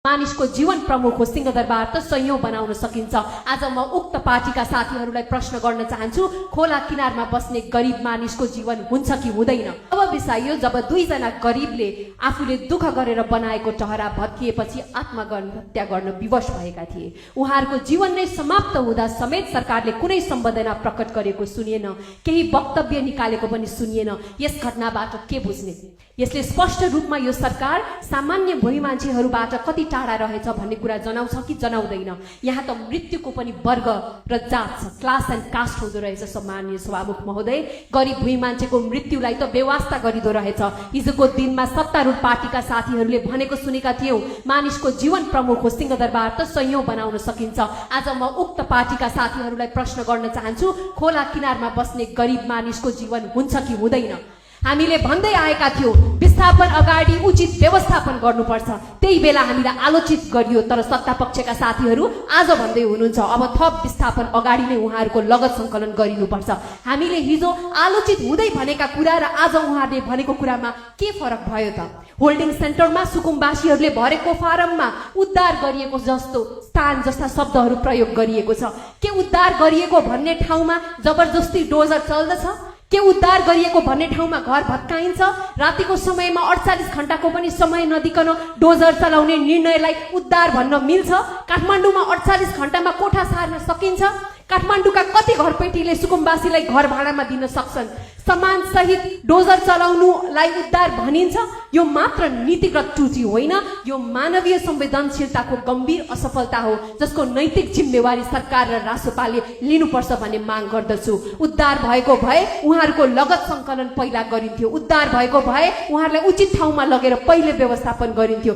मानिसको जीवन प्रमुख हो सिंहदरबार त संयौं बनाउन सकिन्छ। आज म उक्त पार्टीका साथीहरूलाई प्रश्न गर्न चाहन्छु, खोला किनारमा बस्ने गरिब मानिसको जीवन हुन्छ कि हुँदैन? अब बिसाइयो जब दुईजना गरिबले आफूले दुःख गरेर बनाएको टहरा भत्किएपछि आत्महत्या गर्न विवश भएका थिए। उहाँहरूको जीवन नै समाप्त हुँदा समेत सरकारले कुनै सम्वेदना प्रकट गरेको सुनिएन, केही वक्तव्य निकालेको पनि सुनिएन। यस घटनाबाट के बुझ्ने? यसले स्पष्ट रूपमा यो सरकार सामान्य भोइ मान्छेहरूबाट कति टाढा रहेछ भन्ने कुरा जनाउँछ कि जनाउँदैन? यहाँ त मृत्युको पनि वर्ग र जात छ, क्लास एन्ड कास्ट हुँदो रहेछ। सम्माननीय सभामुख महोदय, गरिब भोइ मान्छेको मृत्युलाई त व्यवस्था गरिदो रहेछ। हिजोको दिनमा सत्तारूढ पार्टीका साथीहरूले भनेको सुनेका थियौं, मानिसको जीवन प्रमुख हो सिंहदरबार त संयौं बनाउन सकिन्छ। आज म उक्त पार्टीका साथीहरूलाई प्रश्न गर्न चाहन्छु, खोला किनारमा बस्ने गरिब मानिसको जीवन हुन्छ कि हुँदैन? हामीले भन्दै आएका थियौं विस्थापन अगाडि उचित व्यवस्थापन गर्नुपर्छ। त्यही बेला हामीलाई आलोचित गरियो, तर सत्ता पक्षका साथीहरू आज भन्दै हुनुहुन्छ अब थप विस्थापन अगाडि नै उहाँहरूको लगत संकलन गरिनुपर्छ। हामीले हिजो आलोचित हुँदै भनेका कुरा र आज उहाँहरूले भनेको कुरामा के फरक भयो त? होल्डिङ सेन्टरमा सुकुम्बासीहरूले भरेको फारममा उद्धार गरिएको जस्तो स्थान जस्ता शब्दहरू प्रयोग गरिएको छ। के उद्धार गरिएको भन्ने ठाउँमा जबरजस्ती डोजर चल्दछ? के उद्धार गरिएको भन्ने ठाउँमा घर भत्काइन्छ? रातिको समयमा 48 घण्टाको पनि समय नदिकन डोजर चलाउने निर्णयलाई उद्धार भन्न मिल्छ? काठमाडौँमा 48 घण्टामा कोठा सार्न सकिन्छ? काठमाडौँका कति घरपेटीले सुकुम्बासीलाई घर भाडामा दिन सक्छन्? सामान सहित डोजर चलाउनुलाई उद्धार भनिन्छ? यो मात्र नीतिगत त्रुटि होइन, यो मानवीय संवेदनशीलताको गम्भीर असफलता हो, जसको नैतिक जिम्मेवारी सरकार र रासोपाले लिनुपर्छ भन्ने माग गर्दछु। उद्धार भएको भए उहाँहरूको लगत संकलन पहिला गरिन्थ्यो। उद्धार भएको भए उहाँहरूलाई उचित ठाउँमा लगेर पहिले व्यवस्थापन गरिन्थ्यो।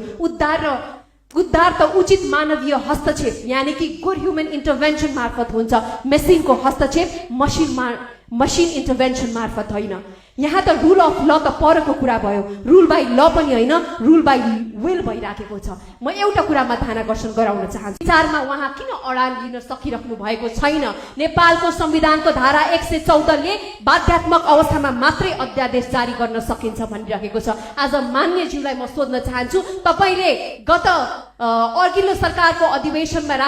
उद्धार त उचित मानवीय हस्तक्षेप यानी कि गुड ह्युमन इन्टरभेन्सन मार्फत हुन्छ। मेसिनको हस्तक्षेप मसिन इन्टरभेन्सन मार्फत होइन। यहाँ त रुल अफ ल त परको कुरा भयो, रुल बाई ल पनि होइन, रुल बाई विल भइराखेको छ। म एउटा कुरामा ध्यानाकर्षण गराउन चाहन्छु, विचारमा उहाँ किन अडान लिन सकिराख्नु भएको छैन? नेपालको संविधानको धारा 114 ले बाध्यात्मक अवस्थामा मात्रै अध्यादेश जारी गर्न सकिन्छ भनिरहेको छ। आज मान्यज्यूलाई म सोध्न चाहन्छु, तपाईले गत अघिल्लो सरकारको अधिवेशनमा